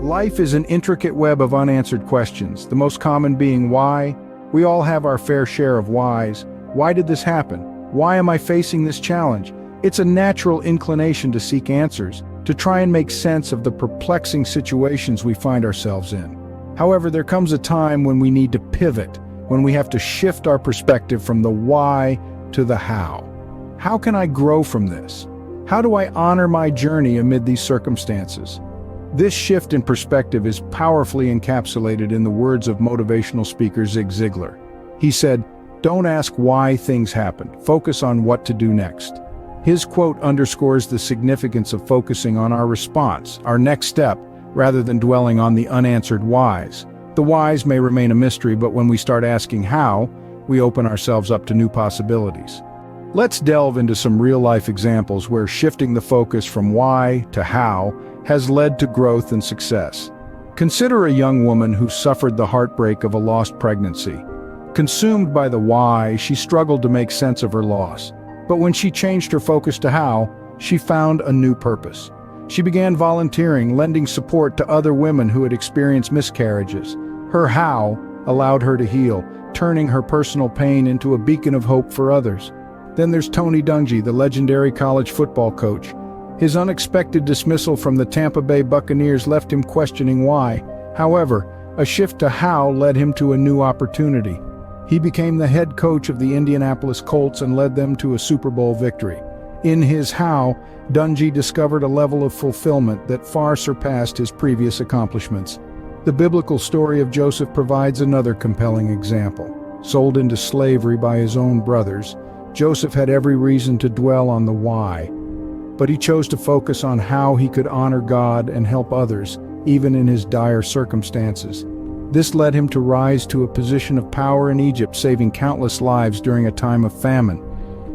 Life is an intricate web of unanswered questions, the most common being why. We all have our fair share of whys. Why did this happen? Why am I facing this challenge? It's a natural inclination to seek answers, to try and make sense of the perplexing situations we find ourselves in. However, there comes a time when we need to pivot, when we have to shift our perspective from the why to the how. How can I grow from this? How do I honor my journey amid these circumstances? This shift in perspective is powerfully encapsulated in the words of motivational speaker Zig Ziglar. He said, "Don't ask why things happen, focus on what to do next." His quote underscores the significance of focusing on our response, our next step, rather than dwelling on the unanswered whys. The whys may remain a mystery, but when we start asking how, we open ourselves up to new possibilities. Let's delve into some real-life examples where shifting the focus from why to how has led to growth and success. Consider a young woman who suffered the heartbreak of a lost pregnancy. Consumed by the why, she struggled to make sense of her loss. But when she changed her focus to how, she found a new purpose. She began volunteering, lending support to other women who had experienced miscarriages. Her how allowed her to heal, turning her personal pain into a beacon of hope for others. Then there's Tony Dungy, the legendary college football coach. His unexpected dismissal from the Tampa Bay Buccaneers left him questioning why. However, a shift to how led him to a new opportunity. He became the head coach of the Indianapolis Colts and led them to a Super Bowl victory. In his how, Dungy discovered a level of fulfillment that far surpassed his previous accomplishments. The biblical story of Joseph provides another compelling example. Sold into slavery by his own brothers, Joseph had every reason to dwell on the why, but he chose to focus on how he could honor God and help others, even in his dire circumstances. This led him to rise to a position of power in Egypt, saving countless lives during a time of famine.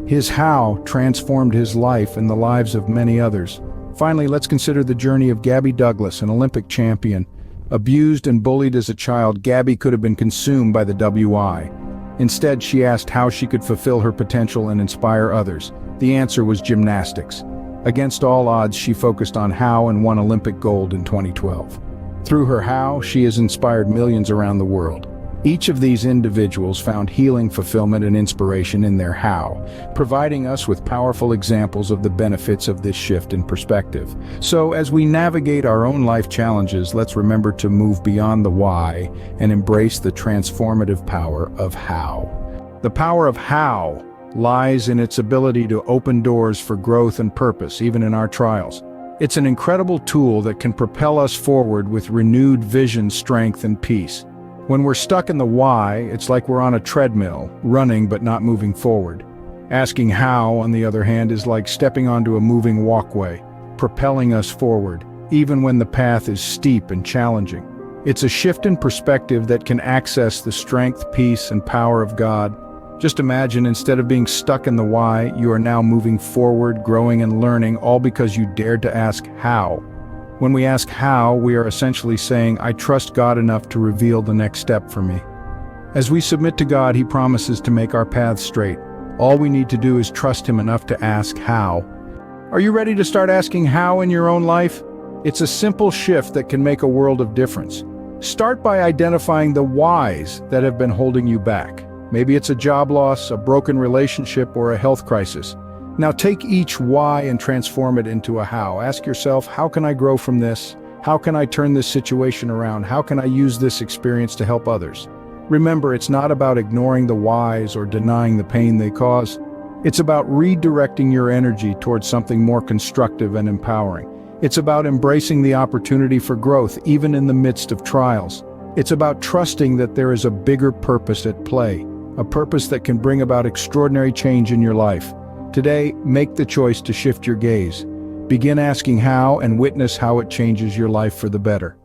His how transformed his life and the lives of many others. Finally, let's consider the journey of Gabby Douglas, an Olympic champion. Abused and bullied as a child, Gabby could have been consumed by the WI. Instead, she asked how she could fulfill her potential and inspire others. The answer was gymnastics. Against all odds, she focused on how and won Olympic gold in 2012. Through her how, she has inspired millions around the world. Each of these individuals found healing, fulfillment, and inspiration in their how, providing us with powerful examples of the benefits of this shift in perspective. So, as we navigate our own life challenges, let's remember to move beyond the why and embrace the transformative power of how. The power of how lies in its ability to open doors for growth and purpose, even in our trials. It's an incredible tool that can propel us forward with renewed vision, strength, and peace. When we're stuck in the why, it's like we're on a treadmill, running but not moving forward. Asking how, on the other hand, is like stepping onto a moving walkway, propelling us forward, even when the path is steep and challenging. It's a shift in perspective that can access the strength, peace, and power of God. Just imagine, instead of being stuck in the why, you are now moving forward, growing and learning, all because you dared to ask how. When we ask how, we are essentially saying, I trust God enough to reveal the next step for me. As we submit to God, He promises to make our paths straight. All we need to do is trust Him enough to ask how. Are you ready to start asking how in your own life? It's a simple shift that can make a world of difference. Start by identifying the whys that have been holding you back. Maybe it's a job loss, a broken relationship, or a health crisis. Now take each why and transform it into a how. Ask yourself, how can I grow from this? How can I turn this situation around? How can I use this experience to help others? Remember, it's not about ignoring the whys or denying the pain they cause. It's about redirecting your energy towards something more constructive and empowering. It's about embracing the opportunity for growth, even in the midst of trials. It's about trusting that there is a bigger purpose at play, a purpose that can bring about extraordinary change in your life. Today, make the choice to shift your gaze. Begin asking how and witness how it changes your life for the better.